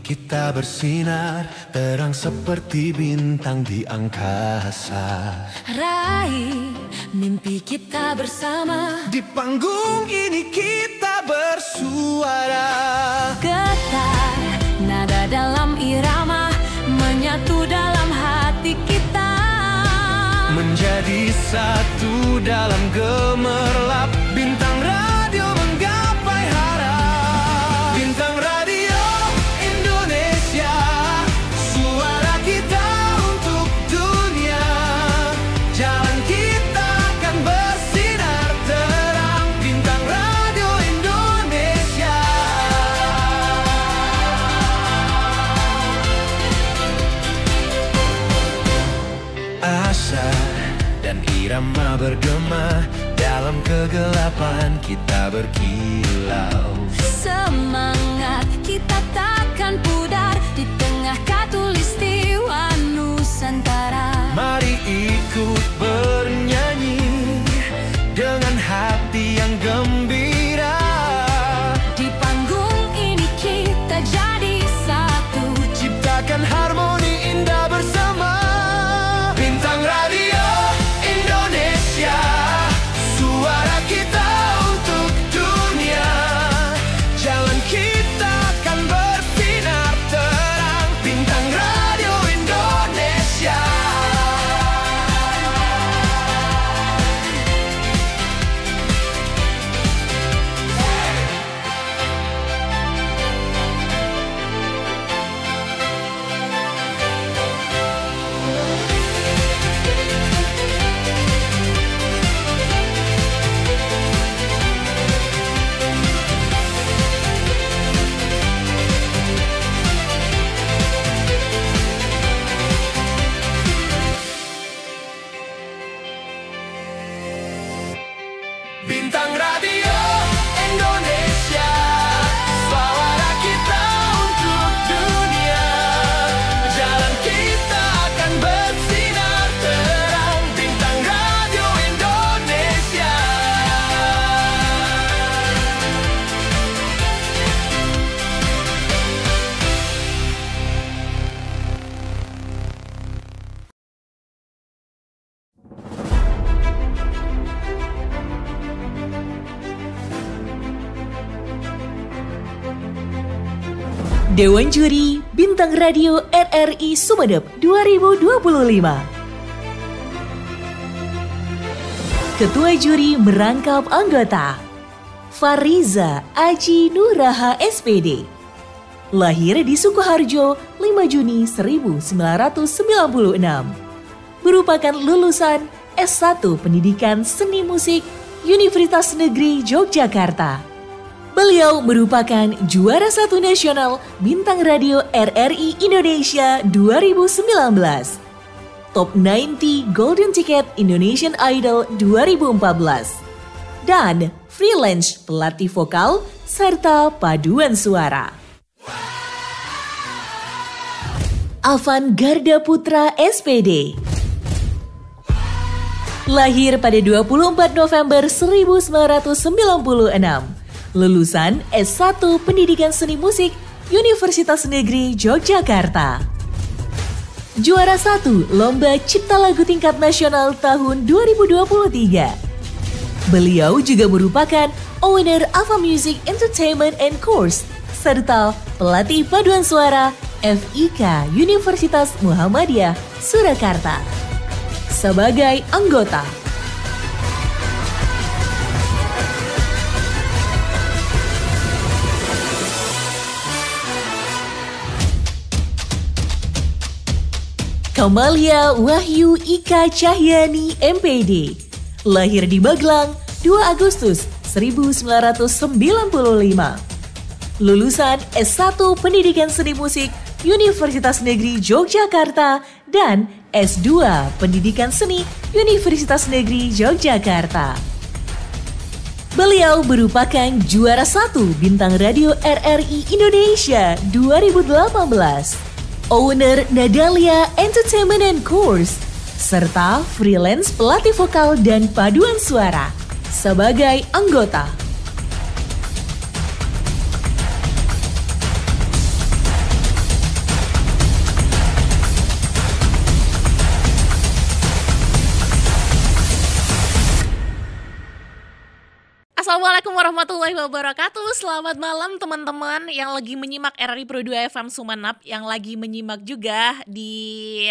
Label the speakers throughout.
Speaker 1: kita bersinar, terang seperti bintang di angkasa.
Speaker 2: Raih mimpi kita bersama,
Speaker 1: di panggung ini kita bersuara.
Speaker 2: Getar nada dalam irama, menyatu dalam hati kita,
Speaker 1: menjadi satu dalam gemerlap. Bintang radio menggapai harap. Bintang Radio Indonesia, suara kita untuk dunia. Jalan kita akan bersinar terang. Bintang Radio Indonesia. Asa dan irama bergema, dalam kegelapan kita berkilau.
Speaker 2: Semangat kita takkan pudar di tengah khatulistiwa Nusantara.
Speaker 1: Mari ikut bernyanyi dengan hati yang gembira.
Speaker 2: Di panggung ini kita jadi satu,
Speaker 1: ciptakan harmoni indah bersama. Bintang Radio Indonesia, suara kita untuk dunia. Jalan kita akan bersinar terang. Bintang Radio Indonesia. Bintang Radio Indonesia, suara kita untuk dunia. Jalan kita akan bersinar terang. Bintang Radio Indonesia.
Speaker 3: Dewan Juri Bintang Radio RRI Sumeneb 2025. Ketua Juri merangkap anggota Fariza Aji Nuraha SPD. Lahir di Sukoharjo 5 Juni 1996. Merupakan lulusan S1 Pendidikan Seni Musik Universitas Negeri Yogyakarta. Beliau merupakan juara 1 nasional Bintang Radio RRI Indonesia 2019, Top 90 Golden Ticket Indonesian Idol 2014, dan freelance pelatih vokal serta paduan suara. Afan Garda Putra SPD. Lahir pada 24 November 1996. Lulusan S1 Pendidikan Seni Musik Universitas Negeri Yogyakarta. Juara 1 Lomba Cipta Lagu Tingkat Nasional tahun 2023. Beliau juga merupakan owner Ava Music Entertainment and Course serta pelatih paduan suara FIK Universitas Muhammadiyah Surakarta. Sebagai anggota Kamalia Wahyu Ika Cahyani MPD. Lahir di Magelang 2 Agustus 1995. Lulusan S1 Pendidikan Seni Musik Universitas Negeri Yogyakarta dan S2 Pendidikan Seni Universitas Negeri Yogyakarta. Beliau merupakan juara 1 Bintang Radio RRI Indonesia 2018. Owner Nadalia Entertainment and Course, serta freelance pelatih vokal dan paduan suara sebagai anggota.
Speaker 4: Assalamualaikum warahmatullahi wabarakatuh. Selamat malam teman-teman yang lagi menyimak RRI Pro 2 FM Sumenep, yang lagi menyimak juga di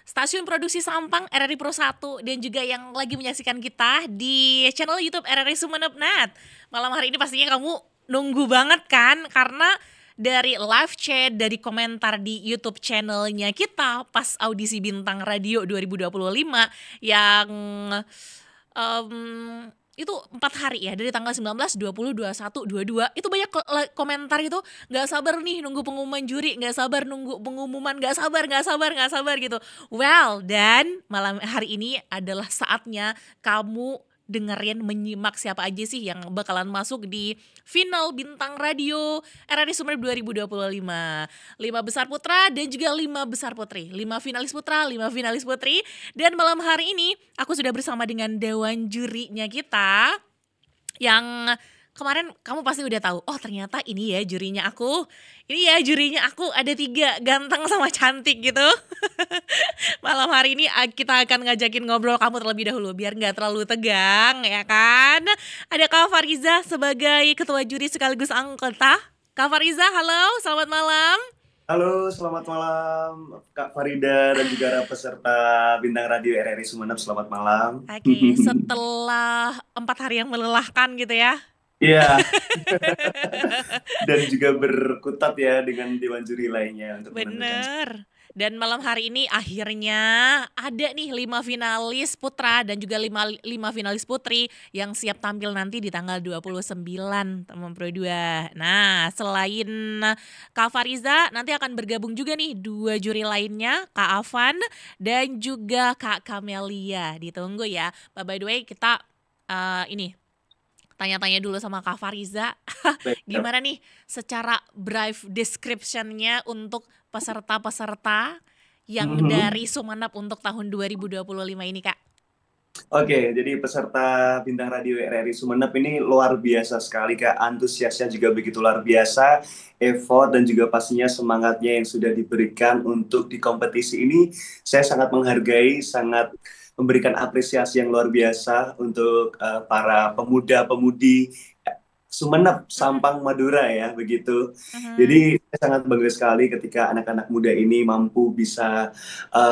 Speaker 4: stasiun produksi Sampang RRI Pro 1, dan juga yang lagi menyaksikan kita di channel YouTube RRI Sumenep Net. Malam hari ini pastinya kamu nunggu banget kan, karena dari live chat, dari komentar di YouTube channelnya kita pas audisi Bintang Radio 2025 yang itu 4 hari ya, dari tanggal 19, 20, 21, 22. Itu banyak komentar itu, gak sabar nih nunggu pengumuman juri, gak sabar nunggu pengumuman, gak sabar gitu. Well, dan malam hari ini adalah saatnya kamu dengerin, menyimak siapa aja sih yang bakalan masuk di final Bintang Radio RRI Sumenep 2025. 5 besar putra dan juga 5 besar putri, 5 finalis putra, 5 finalis putri. Dan malam hari ini aku sudah bersama dengan dewan jurinya kita, yang kemarin kamu pasti udah tahu, oh ternyata ini ya jurinya aku. Ini ya jurinya aku, ada 3, ganteng sama cantik gitu. Malam hari ini kita akan ngajakin ngobrol kamu terlebih dahulu, biar gak terlalu tegang ya kan. Ada Kak Fariza sebagai ketua juri sekaligus anggota. Kak Fariza, halo, selamat malam.
Speaker 5: Halo, selamat malam Kak Farida dan juga peserta Bintang Radio RRI Sumenep, selamat malam.
Speaker 4: Oke, setelah 4 hari yang melelahkan gitu ya.
Speaker 5: Iya. Dan juga berkutat ya dengan dewan juri lainnya untuk menentukan.
Speaker 4: Bener. Dan malam hari ini akhirnya ada nih 5 finalis putra dan juga 5 finalis putri yang siap tampil nanti di tanggal 29 teman Pro 2. Nah, selain Kak Fariza, nanti akan bergabung juga nih 2 juri lainnya, Kak Afan dan juga Kak Kamelia. Ditunggu ya. By the way, kita ini tanya-tanya dulu sama Kak Fariza. Gimana nih secara brief description-nya untuk peserta-peserta yang dari Sumenep untuk tahun 2025 ini, Kak?
Speaker 5: Oke, jadi peserta Bintang Radio RRI Sumenep ini luar biasa sekali, Kak. Antusiasnya juga begitu luar biasa, effort dan juga pastinya semangatnya yang sudah diberikan untuk di kompetisi ini. Saya sangat menghargai, sangat memberikan apresiasi yang luar biasa untuk para pemuda-pemudi Sumenep, Sampang, Madura ya, begitu. Jadi saya sangat bangga sekali ketika anak-anak muda ini mampu bisa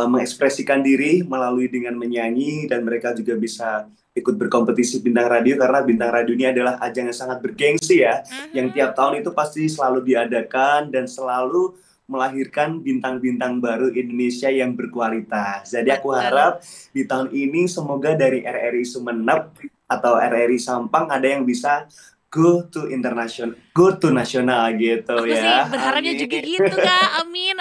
Speaker 5: mengekspresikan diri melalui dengan menyanyi, dan mereka juga bisa ikut berkompetisi Bintang Radio, karena Bintang Radio ini adalah ajang yang sangat bergengsi ya, yang tiap tahun itu pasti selalu diadakan dan selalu melahirkan bintang-bintang baru Indonesia yang berkualitas. Jadi aku harap di tahun ini semoga dari RRI Sumenep atau RRI Sampang ada yang bisa go to international, go to nasional gitu. Aku
Speaker 4: ya. Aku sih berharapnya amin. Juga gitu, Kak. Amin.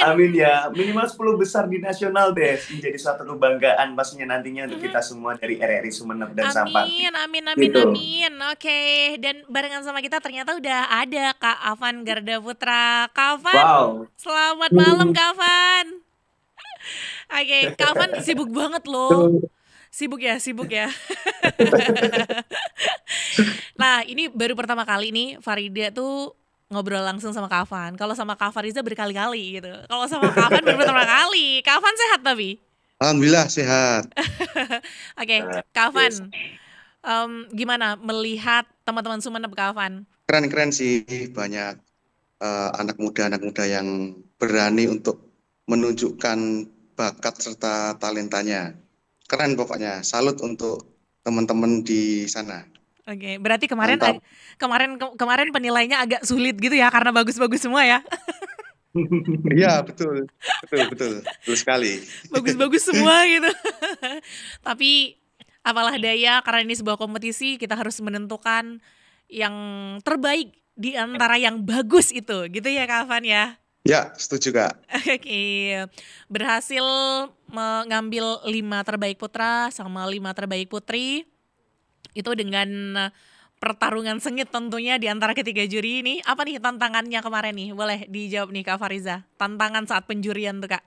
Speaker 5: Amin ya. Minimal 10 besar di nasional deh. Menjadi suatu kebanggaan pastinya nantinya untuk kita semua dari RRI Sumenep dan Sampang.
Speaker 4: Amin. Oke. Dan barengan sama kita ternyata udah ada Kak Afan Garda Putra. Kak Afan, wow. Selamat malam Kak Afan. Oke, Kak Afan sibuk banget loh. Sibuk ya. Nah, ini baru pertama kali nih Farida tuh ngobrol langsung sama Kak Afan. Kalau sama Kak Fariza berkali-kali gitu. Kalau sama Kak Afan baru pertama kali. Kak Afan sehat tapi?
Speaker 6: Alhamdulillah sehat.
Speaker 4: Oke, Kak Afan, gimana melihat teman-teman Sumenep, Kak Afan?
Speaker 6: Keren sih, banyak anak muda yang berani untuk menunjukkan bakat serta talentanya. Keren pokoknya, salut untuk teman-teman di sana.
Speaker 4: Oke, berarti kemarin penilainya agak sulit gitu ya, karena bagus-bagus semua ya.
Speaker 6: Iya, betul sekali.
Speaker 4: Bagus-bagus semua gitu. Tapi apalah daya, karena ini sebuah kompetisi, kita harus menentukan yang terbaik di antara yang bagus itu, gitu ya Kak Afan ya.
Speaker 6: Ya, setuju Kak.
Speaker 4: Oke, berhasil mengambil 5 terbaik putra sama 5 terbaik putri. Itu dengan pertarungan sengit tentunya di antara ketiga juri ini. Apa nih tantangannya kemarin nih? Boleh dijawab nih Kak Fariza. Tantangan saat penjurian tuh Kak.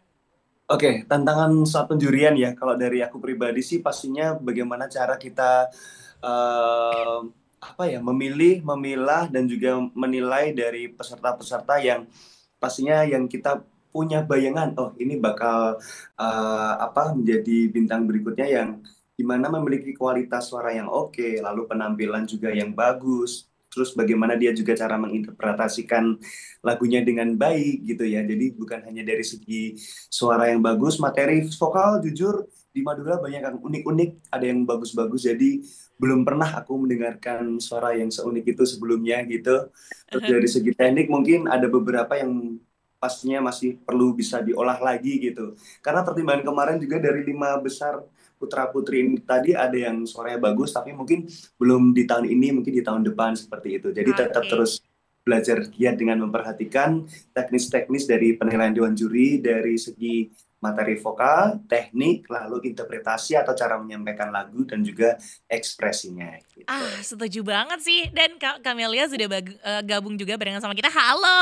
Speaker 5: Oke, tantangan saat penjurian ya. Kalau dari aku pribadi sih pastinya bagaimana cara kita memilih, memilah dan juga menilai dari peserta-peserta yang pastinya yang kita punya bayangan, oh ini bakal menjadi bintang berikutnya yang gimana memiliki kualitas suara yang oke, lalu penampilan juga yang bagus, terus bagaimana dia juga cara menginterpretasikan lagunya dengan baik gitu ya. Jadi bukan hanya dari segi suara yang bagus, materi vokal jujur di Madura banyak yang unik-unik, ada yang bagus-bagus. Jadi belum pernah aku mendengarkan suara yang seunik itu sebelumnya gitu. Terus dari segi teknik mungkin ada beberapa yang pastinya masih perlu bisa diolah lagi gitu. Karena pertimbangan kemarin juga dari 5 besar putra-putri ini tadi ada yang suaranya bagus, tapi mungkin belum di tahun ini, mungkin di tahun depan seperti itu. Jadi tetap
Speaker 4: Oke.
Speaker 5: terus belajar giat dengan memperhatikan teknis-teknis dari penilaian Dewan Juri dari segi materi vokal, teknik, lalu interpretasi atau cara menyampaikan lagu dan juga ekspresinya gitu.
Speaker 4: Setuju banget sih. Dan Kak Camelia sudah gabung juga barengan sama kita. Halo.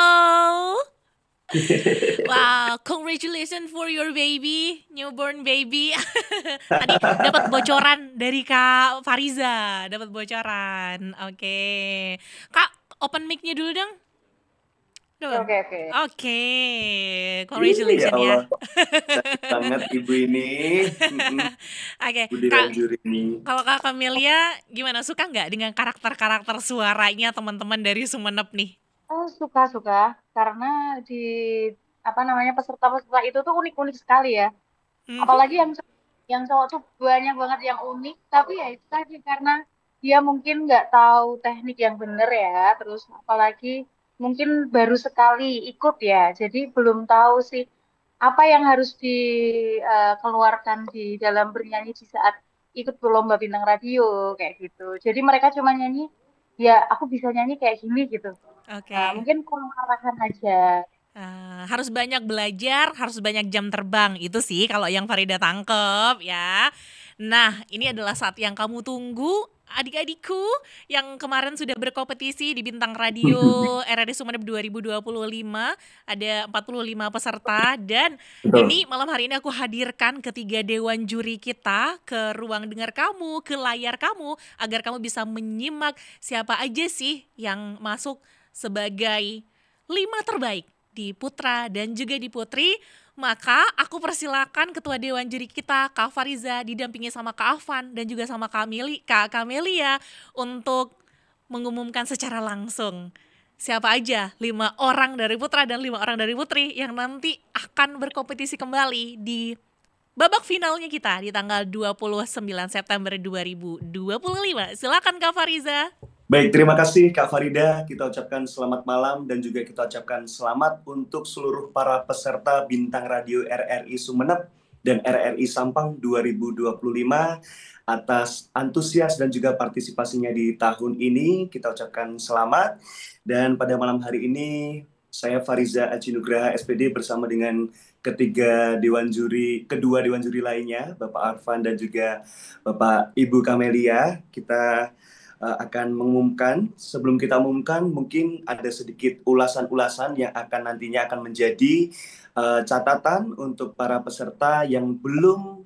Speaker 4: Wow, congratulations for your baby, newborn baby. Tadi dapat bocoran dari Kak Fariza, dapat bocoran. Oke. Kak, open mic-nya dulu dong. Dong.
Speaker 7: Oke.
Speaker 4: Oke,
Speaker 5: Ya
Speaker 4: congratulations ya.
Speaker 5: Allah, cantik banget ibu ini.
Speaker 4: Oke,
Speaker 5: Bu Dewan Juri ini.
Speaker 4: kalau Kak Camelia gimana, suka nggak dengan karakter-karakter suaranya teman-teman dari Sumenep nih?
Speaker 7: Oh, suka karena di peserta-peserta itu tuh unik-unik sekali ya.
Speaker 4: Mhm.
Speaker 7: Apalagi yang cowok tuh banyak banget yang unik, tapi ya itu tadi karena dia mungkin nggak tahu teknik yang bener ya, terus apalagi mungkin baru sekali ikut ya, jadi belum tahu sih apa yang harus dikeluarkan di dalam bernyanyi di saat ikut lomba bintang radio kayak gitu. Jadi mereka cuma nyanyi, ya aku bisa nyanyi kayak gini gitu.
Speaker 4: Oke.
Speaker 7: Nah, mungkin kurang arahan aja.
Speaker 4: Harus banyak belajar, harus banyak jam terbang. Itu sih kalau yang Farida tangkep ya. Nah, ini adalah saat yang kamu tunggu, adik-adikku yang kemarin sudah berkompetisi di Bintang Radio RRI Sumeneb 2025. Ada 45 peserta dan
Speaker 5: Betul.
Speaker 4: ini malam hari ini aku hadirkan ketiga dewan juri kita ke ruang dengar kamu, ke layar kamu, agar kamu bisa menyimak siapa aja sih yang masuk sebagai 5 terbaik di putra dan juga di putri. Maka aku persilakan ketua dewan juri kita Kak Fariza didampingi sama Kak Afan dan juga sama Kak Camelia untuk mengumumkan secara langsung siapa aja 5 orang dari putra dan 5 orang dari putri yang nanti akan berkompetisi kembali di babak finalnya kita di tanggal 29 September 2025. Silakan Kak Fariza.
Speaker 5: Baik, terima kasih Kak Farida. Kita ucapkan selamat malam dan juga kita ucapkan selamat untuk seluruh para peserta Bintang Radio RRI Sumeneb dan RRI Sampang 2025 atas antusias dan juga partisipasinya di tahun ini. Kita ucapkan selamat. Dan pada malam hari ini saya Fariza Aji Nugraha SPD bersama dengan kedua dewan juri lainnya, Bapak Arfan dan juga Bapak Ibu Camelia. Kita akan mengumumkan. Sebelum kita umumkan, mungkin ada sedikit ulasan-ulasan yang nantinya akan menjadi catatan untuk para peserta yang belum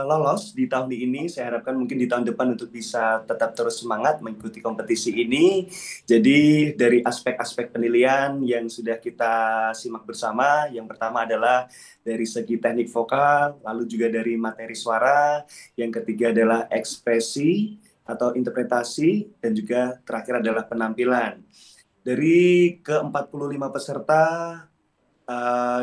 Speaker 5: lolos di tahun ini. Saya harapkan mungkin di tahun depan untuk bisa tetap terus semangat mengikuti kompetisi ini. Jadi dari aspek-aspek penilaian yang sudah kita simak bersama, yang pertama adalah dari segi teknik vokal, lalu juga dari materi suara, yang ketiga adalah ekspresi atau interpretasi, dan juga terakhir adalah penampilan. Dari ke-45 peserta,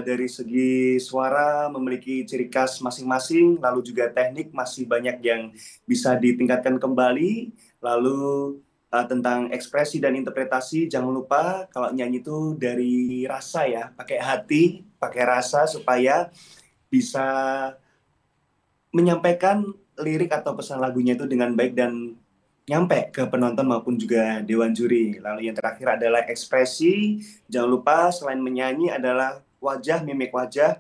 Speaker 5: dari segi suara memiliki ciri khas masing-masing, lalu juga teknik masih banyak yang bisa ditingkatkan kembali, lalu tentang ekspresi dan interpretasi, jangan lupa kalau nyanyi itu dari rasa ya, pakai hati, pakai rasa supaya bisa menyampaikan lirik atau pesan lagunya itu dengan baik dan nyampe ke penonton maupun juga dewan juri. Lalu yang terakhir adalah ekspresi. Jangan lupa selain menyanyi adalah wajah, mimik wajah,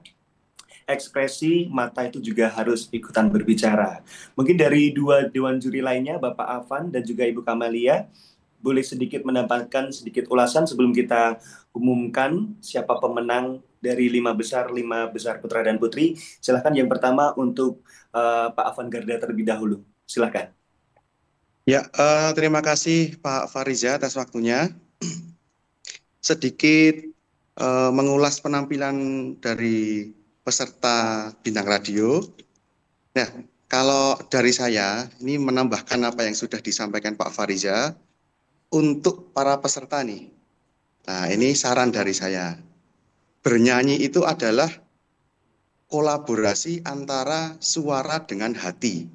Speaker 5: ekspresi mata itu juga harus ikutan berbicara. Mungkin dari dua dewan juri lainnya, Bapak Afan dan juga Ibu Camelia, boleh sedikit mendapatkan sedikit ulasan sebelum kita umumkan siapa pemenang dari 5 besar putra dan putri. Silahkan yang pertama untuk Pak Afan Garda terlebih dahulu. Silahkan.
Speaker 6: Ya, terima kasih Pak Fariza atas waktunya. Sedikit mengulas penampilan dari peserta Bintang Radio. Nah, Kalau dari saya, ini menambahkan apa yang sudah disampaikan Pak Fariza, untuk para peserta nih. Nah, ini saran dari saya. Bernyanyi itu adalah kolaborasi antara suara dengan hati,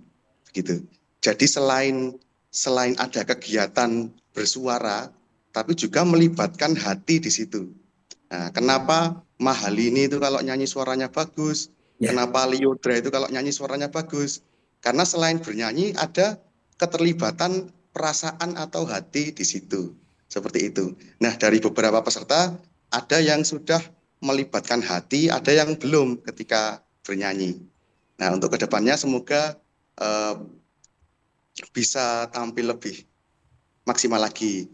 Speaker 6: gitu. Jadi selain ada kegiatan bersuara, tapi juga melibatkan hati di situ. Nah, kenapa Mahalini itu kalau nyanyi suaranya bagus?
Speaker 5: Ya.
Speaker 6: Kenapa Liodra itu kalau nyanyi suaranya bagus? Karena selain bernyanyi ada keterlibatan perasaan atau hati di situ. Seperti itu. Nah, dari beberapa peserta ada yang sudah melibatkan hati, ada yang belum ketika bernyanyi. Nah, untuk kedepannya semoga bisa tampil lebih maksimal lagi.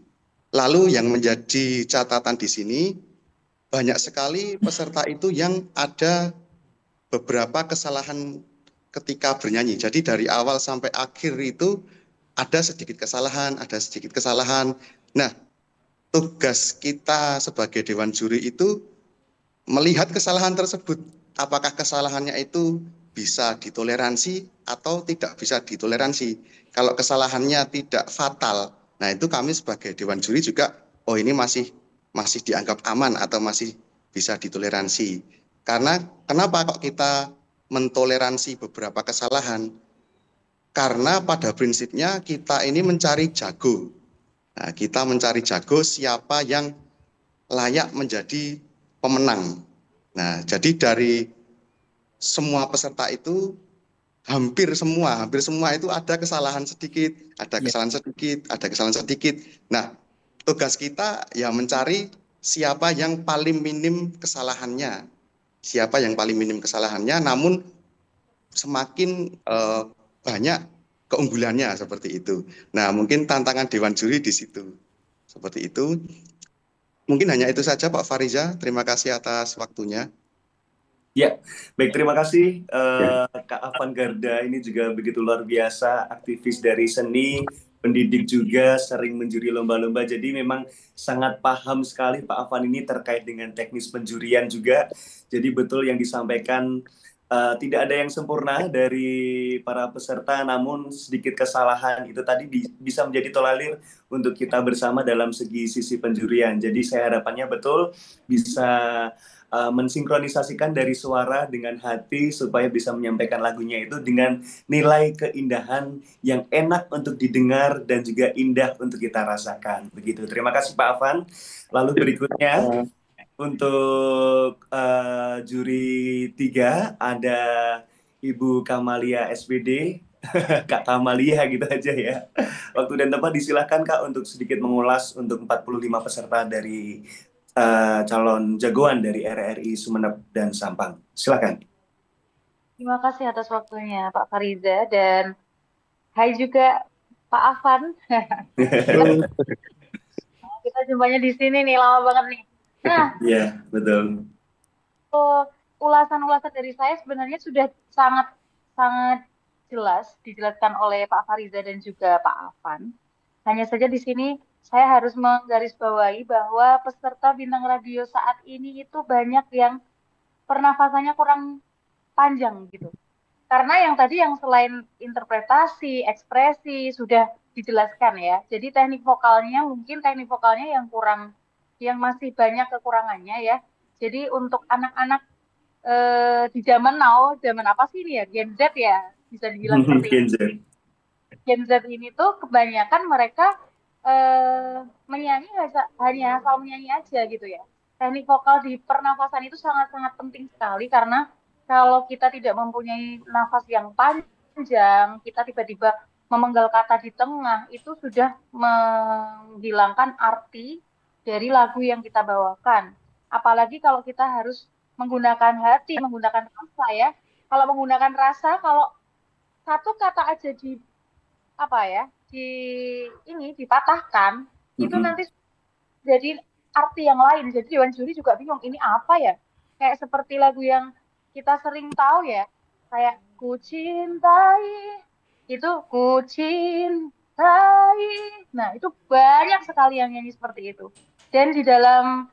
Speaker 6: Lalu yang menjadi catatan di sini, banyak sekali peserta itu yang ada beberapa kesalahan ketika bernyanyi. Jadi dari awal sampai akhir itu ada sedikit kesalahan, ada sedikit kesalahan. Nah, tugas kita sebagai Dewan Juri itu melihat kesalahan tersebut. Apakah kesalahannya itu bisa ditoleransi atau tidak bisa ditoleransi. Kalau kesalahannya tidak fatal, nah itu kami sebagai Dewan Juri juga, oh ini masih dianggap aman atau masih bisa ditoleransi. Karena kenapa kok kita mentoleransi beberapa kesalahan? Karena pada prinsipnya kita ini mencari jago. Nah, kita mencari jago siapa yang layak menjadi pemenang. Nah, jadi dari semua peserta itu hampir semua itu ada kesalahan sedikit, ada kesalahan sedikit, ada kesalahan sedikit. Nah, tugas kita ya mencari siapa yang paling minim kesalahannya. Siapa yang paling minim kesalahannya, namun semakin banyak keunggulannya seperti itu. Nah, mungkin tantangan Dewan Juri di situ. Seperti itu. Mungkin hanya itu saja Pak Fariza. Terima kasih atas waktunya.
Speaker 5: Ya, baik, terima kasih Kak Afan Garda, ini juga begitu luar biasa, aktivis dari seni, pendidik juga, sering menjuri lomba-lomba, jadi memang sangat paham sekali Pak Afan ini terkait dengan teknis penjurian juga. Jadi betul yang disampaikan, tidak ada yang sempurna dari para peserta, namun sedikit kesalahan itu tadi bisa menjadi tolalir untuk kita bersama dalam segi sisi penjurian. Jadi saya harapannya betul bisa mensinkronisasikan dari suara dengan hati supaya bisa menyampaikan lagunya itu dengan nilai keindahan yang enak untuk didengar dan juga indah untuk kita rasakan. Begitu. Terima kasih Pak Afan. Lalu berikutnya untuk juri 3 ada Ibu Kamalia SPD. Kak Kamalia gitu aja ya. Waktu dan tempat disilahkan Kak untuk sedikit mengulas untuk 45 peserta dari calon jagoan dari RRI Sumeneb dan Sampang. Silakan.
Speaker 7: Terima kasih atas waktunya Pak Fariza dan hai juga Pak Afan. Kita jumpanya di sini nih, lama banget nih. Nah,
Speaker 5: Iya, betul.
Speaker 7: ulasan-ulasan dari saya sebenarnya sudah sangat jelas dijelaskan oleh Pak Fariza dan juga Pak Afan. Hanya saja di sini saya harus menggarisbawahi bahwa peserta bintang radio saat ini itu banyak yang pernafasannya kurang panjang gitu. Karena yang tadi yang selain interpretasi, ekspresi sudah dijelaskan ya. Jadi teknik vokalnya yang kurang, yang masih banyak kekurangannya ya. Jadi untuk anak-anak di zaman now, zaman apa sih ini ya? Gen Z ya, bisa dibilang seperti itu. Gen Z ini tuh kebanyakan mereka menyanyi hanya asal menyanyi aja gitu ya. Teknik vokal di pernafasan itu sangat-sangat penting sekali karena kalau kita tidak mempunyai nafas yang panjang, kita tiba-tiba memenggal kata di tengah, itu sudah menghilangkan arti dari lagu yang kita bawakan. Apalagi kalau kita harus menggunakan hati, menggunakan rasa ya. Kalau menggunakan rasa, kalau satu kata aja dipatahkan, itu nanti jadi arti yang lain. Jadi Dewan Juri juga bingung, ini apa ya? Kayak seperti lagu yang kita sering tahu ya, kayak ku cintai, itu ku cintai. Nah, itu banyak sekali yang nyanyi seperti itu. Dan di dalam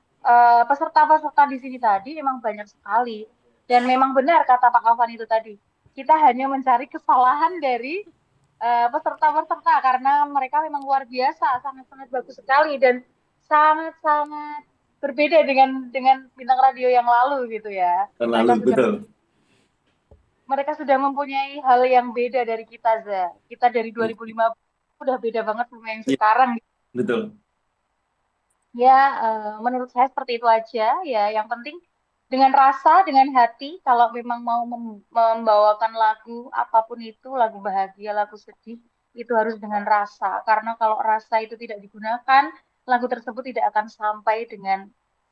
Speaker 7: peserta-peserta di sini tadi memang banyak sekali. Dan memang benar kata Pak Afan itu tadi, kita hanya mencari kesalahan dari peserta-peserta karena mereka memang luar biasa, sangat-sangat bagus sekali dan sangat-sangat berbeda dengan bintang radio yang lalu gitu ya.
Speaker 5: Terlalu betul.
Speaker 7: Mereka sudah mempunyai hal yang beda dari kita, Za. Kita dari 2015 udah beda banget sama yang sekarang.
Speaker 5: Betul.
Speaker 7: Ya, menurut saya seperti itu aja. Ya, yang penting dengan rasa, dengan hati. Kalau memang mau membawakan lagu apapun itu, lagu bahagia, lagu sedih, itu harus dengan rasa. Karena kalau rasa itu tidak digunakan, lagu tersebut tidak akan sampai dengan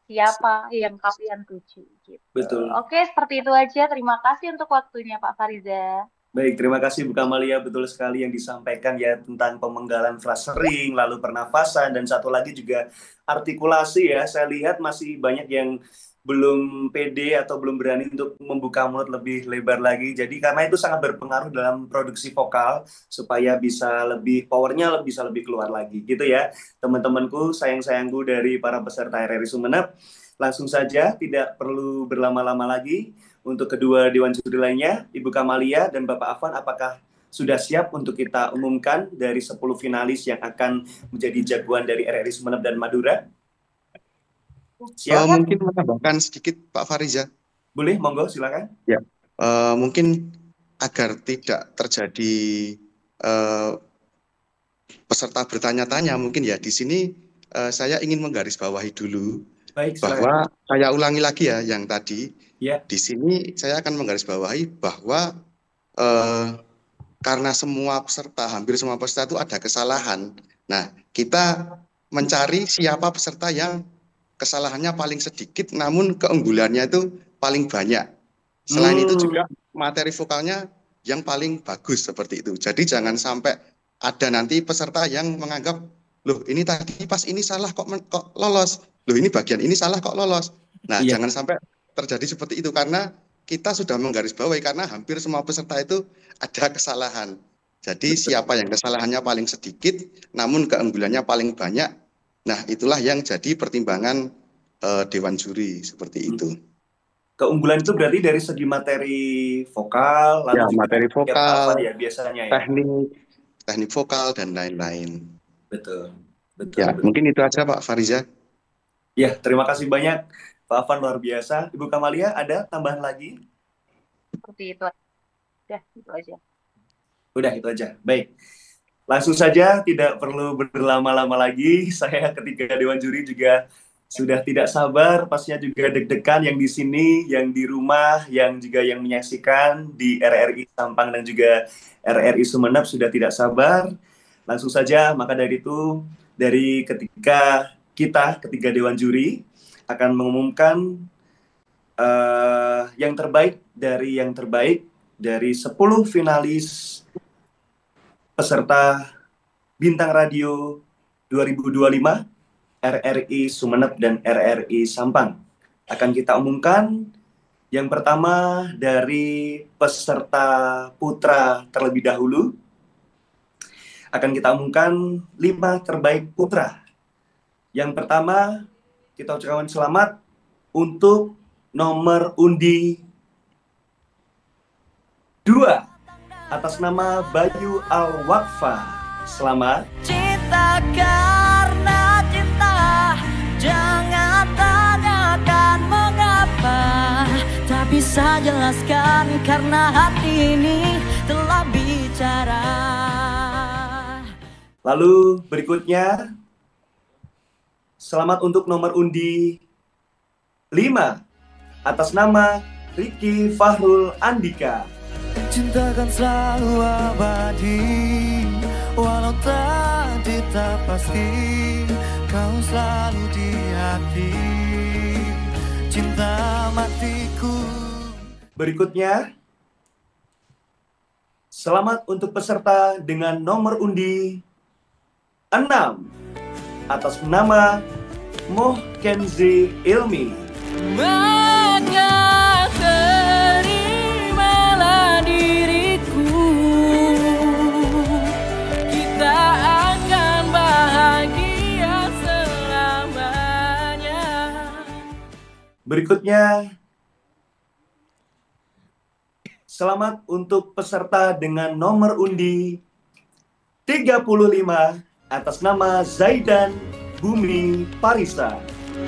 Speaker 7: siapa yang kalian tuju. Gitu.
Speaker 5: Betul.
Speaker 7: Oke, seperti itu aja. Terima kasih untuk waktunya, Pak Fariza.
Speaker 5: Baik, terima kasih Bu Kamalia. Betul sekali yang disampaikan ya tentang pemenggalan frasering, lalu pernafasan, dan satu lagi juga artikulasi ya. Saya lihat masih banyak yang belum pede atau belum berani untuk membuka mulut lebih lebar lagi. Jadi karena itu sangat berpengaruh dalam produksi vokal supaya bisa lebih, powernya bisa lebih keluar lagi. Gitu ya, teman-temanku, sayang-sayangku dari para peserta RRI Sumeneb. Langsung saja, tidak perlu berlama-lama lagi. Untuk kedua Dewan Juri lainnya, Ibu Kamalia dan Bapak Afan, apakah sudah siap untuk kita umumkan dari 10 finalis yang akan menjadi jagoan dari RRI Sumeneb dan Madura? Siap?
Speaker 6: Mungkin menambahkan sedikit Pak Fariza.
Speaker 5: Boleh, monggo, silakan.
Speaker 6: Ya, mungkin agar tidak terjadi peserta bertanya-tanya, mungkin ya di sini saya ingin menggarisbawahi dulu.
Speaker 5: Baik,
Speaker 6: bahwa saya ulangi lagi ya yang tadi.
Speaker 5: Ya.
Speaker 6: Di sini saya akan menggarisbawahi bahwa karena semua peserta, hampir semua peserta itu ada kesalahan. Nah, kita mencari siapa peserta yang kesalahannya paling sedikit, namun keunggulannya itu paling banyak. Selain itu juga materi vokalnya yang paling bagus seperti itu. Jadi jangan sampai ada nanti peserta yang menganggap, loh ini tadi pas ini salah kok lolos. Loh ini bagian ini salah kok lolos. Nah, jangan sampai terjadi seperti itu karena kita sudah menggarisbawahi karena hampir semua peserta itu ada kesalahan. Jadi siapa yang kesalahannya paling sedikit namun keunggulannya paling banyak. Nah, itulah yang jadi pertimbangan Dewan Juri seperti itu.
Speaker 5: Keunggulan itu berarti dari segi materi vokal, lalu
Speaker 6: ya,
Speaker 5: juga
Speaker 6: materi vokal,
Speaker 5: ya biasanya ya.
Speaker 6: Teknik vokal dan lain-lain.
Speaker 5: Betul.
Speaker 6: Ya, mungkin itu aja Pak Fariza.
Speaker 5: Ya, terima kasih banyak Pak Afan, luar biasa. Ibu Kamalia, ada tambahan lagi?
Speaker 7: Seperti itu. Udah, itu aja.
Speaker 5: Udah, itu aja. Baik. Langsung saja, tidak perlu berlama-lama lagi. Saya ketika Dewan Juri juga sudah tidak sabar, pastinya juga deg-degan yang di sini, yang di rumah, yang juga yang menyaksikan di RRI Sampang dan juga RRI Sumeneb sudah tidak sabar. Langsung saja, maka dari itu, dari ketiga Dewan Juri akan mengumumkan yang terbaik dari 10 finalis peserta Bintang Radio 2025 RRI Sumeneb dan RRI Sampang. Akan kita umumkan yang pertama dari peserta putra terlebih dahulu. Akan kita umumkan 5 terbaik putra. Yang pertama, kita ucapkan selamat untuk nomor undi 2 atas nama Bayu Al-Wakfa. Selamat.
Speaker 2: Cinta karena cinta, jangan tanyakan mengapa, tak bisa jelaskan karena hati ini telah bicara.
Speaker 5: Lalu berikutnya, selamat untuk nomor undi 5 atas nama Ricky Fahrul Andika.
Speaker 1: Cinta kan selalu abadi, walau tadi tak pasti, kau selalu di hati, cinta matiku.
Speaker 5: Berikutnya, selamat untuk peserta dengan nomor undi 6 atas nama Moh Kenzi Ilmi.
Speaker 2: Maka terimalah diriku, kita akan bahagia selamanya.
Speaker 5: Berikutnya, selamat untuk peserta dengan nomor undi 35 atas nama Zaidan Bumi Parisa.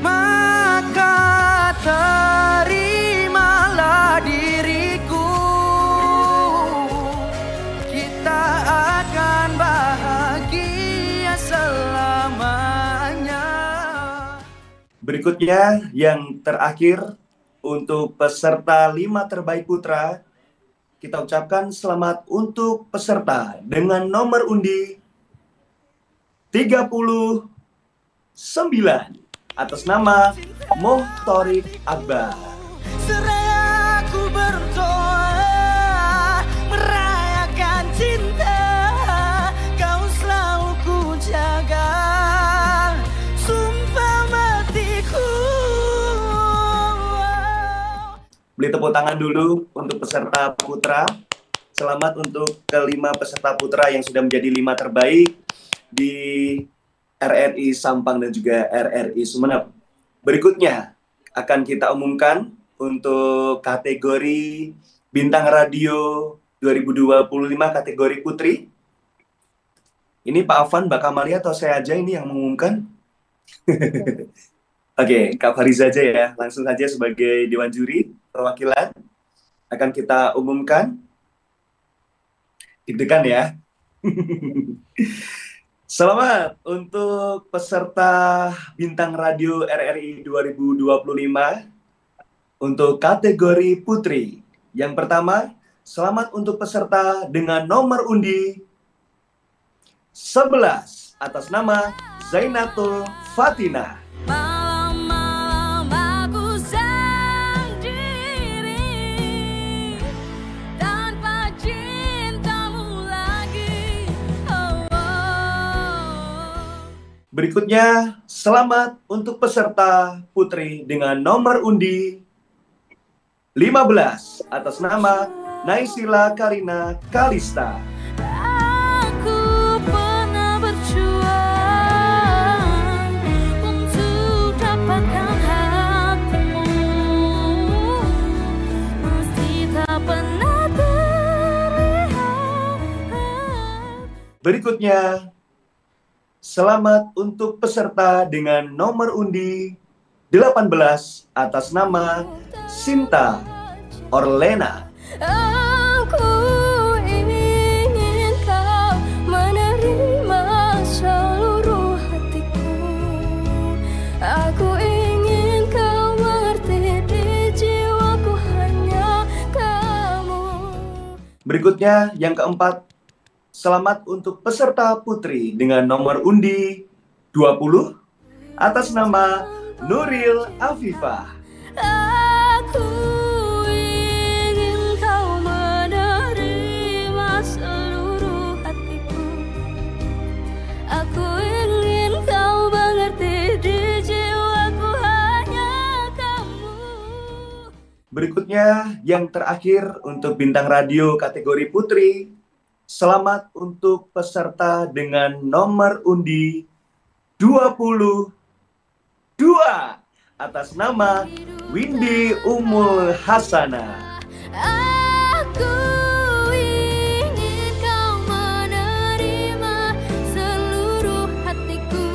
Speaker 1: Maka terimalah diriku, kita akan bahagia selamanya.
Speaker 5: Berikutnya yang terakhir untuk peserta 5 terbaik putra, kita ucapkan selamat untuk peserta dengan nomor undi 39 atas nama Mohtorik Akbar.
Speaker 1: Seraya aku berdoa merayakan cinta, kau selalu ku jaga, sumpah matiku.
Speaker 5: Beri tepuk tangan dulu untuk peserta putra. Selamat untuk kelima peserta putra yang sudah menjadi 5 terbaik di RRI Sampang dan juga RRI Sumeneb. Berikutnya akan kita umumkan untuk kategori Bintang Radio 2025 kategori putri. Ini Pak Afan, Mbak Kamalia atau saya aja ini yang mengumumkan? Oke, Kak Fariza aja ya. Langsung saja sebagai Dewan Juri perwakilan akan kita umumkan. Deg-degan ya. Selamat untuk peserta Bintang Radio RRI 2025 untuk kategori putri. Yang pertama, selamat untuk peserta dengan nomor undi 11 atas nama Zainatul Fatina.
Speaker 2: Malam-malam aku sendiri tanpa cintamu lagi.
Speaker 5: Berikutnya, selamat untuk peserta putri dengan nomor undi 15 atas nama Naisila Karina Kalista.
Speaker 2: Aku pernah berjuang untuk dapatkan hatimu, meski tak pernah terlihat.
Speaker 5: Berikutnya, selamat untuk peserta dengan nomor undi 18 atas nama Sinta Orlena.
Speaker 2: Aku ingin kau menerima seluruh hatiku. Aku ingin kau mengerti di jiwaku hanya kamu.
Speaker 5: Berikutnya, yang keempat, selamat untuk peserta putri dengan nomor undi 20 atas nama Nuril Afifah.
Speaker 2: Aku ingin kau menerima seluruh hatiku. Aku ingin kau mengerti di jiwaku hanya kamu.
Speaker 5: Berikutnya, yang terakhir untuk Bintang Radio kategori putri, selamat untuk peserta dengan nomor undi 22 atas nama Windy Umul Hasanah.
Speaker 2: Aku ingin kau menerima seluruh hatiku.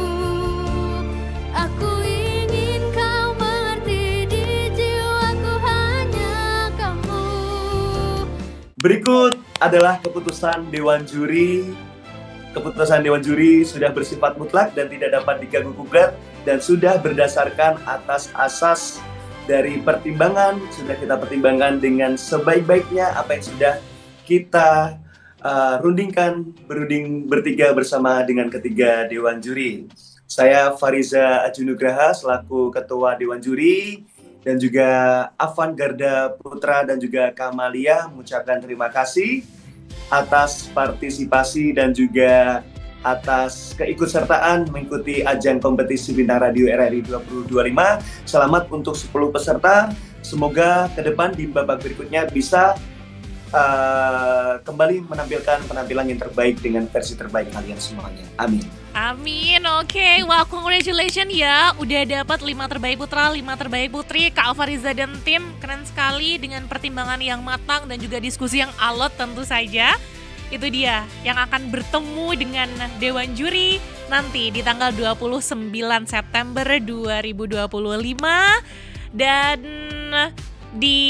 Speaker 2: Aku ingin kau mengerti di jiwaku hanya kamu.
Speaker 5: Berikut adalah keputusan Dewan Juri. Keputusan Dewan Juri sudah bersifat mutlak dan tidak dapat diganggu-gugat dan sudah berdasarkan atas asas dari pertimbangan, sudah kita pertimbangkan dengan sebaik-baiknya apa yang sudah kita rundingkan, berunding bertiga bersama dengan ketiga Dewan Juri. Saya Fariza Ajunugraha selaku Ketua Dewan Juri dan juga Afan Garda Putra dan juga Kamalia mengucapkan terima kasih atas partisipasi dan juga atas keikutsertaan mengikuti ajang kompetisi Bintang Radio RRI 2025. Selamat untuk 10 peserta. Semoga ke depan di babak berikutnya bisa kembali menampilkan penampilan yang terbaik dengan versi terbaik kalian semuanya. Amin.
Speaker 4: Amin, oke. Wah, congratulations ya. Udah dapat 5 terbaik putra, 5 terbaik putri. Kak Fariza dan tim, keren sekali dengan pertimbangan yang matang dan juga diskusi yang alot tentu saja. Itu dia yang akan bertemu dengan Dewan Juri nanti di tanggal 29 September 2025. Dan di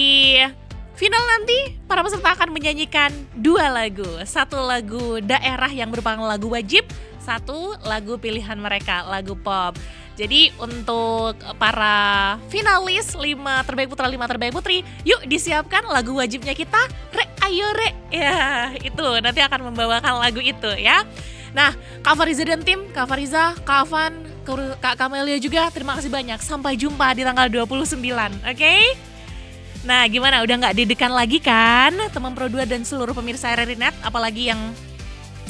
Speaker 4: final nanti para peserta akan menyanyikan 2 lagu. 1 lagu daerah yang merupakan lagu wajib, 1 lagu pilihan mereka, lagu pop. Jadi untuk para finalis 5 terbaik putra, 5 terbaik putri, yuk disiapkan lagu wajibnya kita, Re Ayo Re. Ya, itu nanti akan membawakan lagu itu ya. Nah, Kak Fariza dan tim, Kak Fariza, Kak Afan, Kak Kamelia juga, terima kasih banyak. Sampai jumpa di tanggal 29, oke? Nah, gimana? Udah nggak deg-degan lagi kan? Teman Pro 2 dan seluruh pemirsa RRI Net, apalagi yang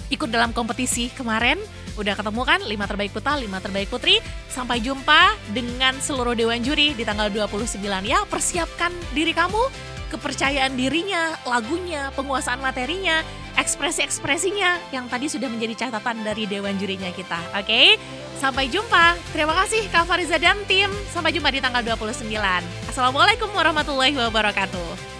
Speaker 4: ikut dalam kompetisi kemarin. Udah ketemu kan 5 terbaik putra, 5 terbaik putri. Sampai jumpa dengan seluruh Dewan Juri di tanggal 29 ya. Persiapkan diri kamu, kepercayaan dirinya, lagunya, penguasaan materinya, ekspresi-ekspresinya yang tadi sudah menjadi catatan dari Dewan Jurinya kita. Oke? Sampai jumpa. Terima kasih Kak Fariza dan tim. Sampai jumpa di tanggal 29. Assalamualaikum warahmatullahi wabarakatuh.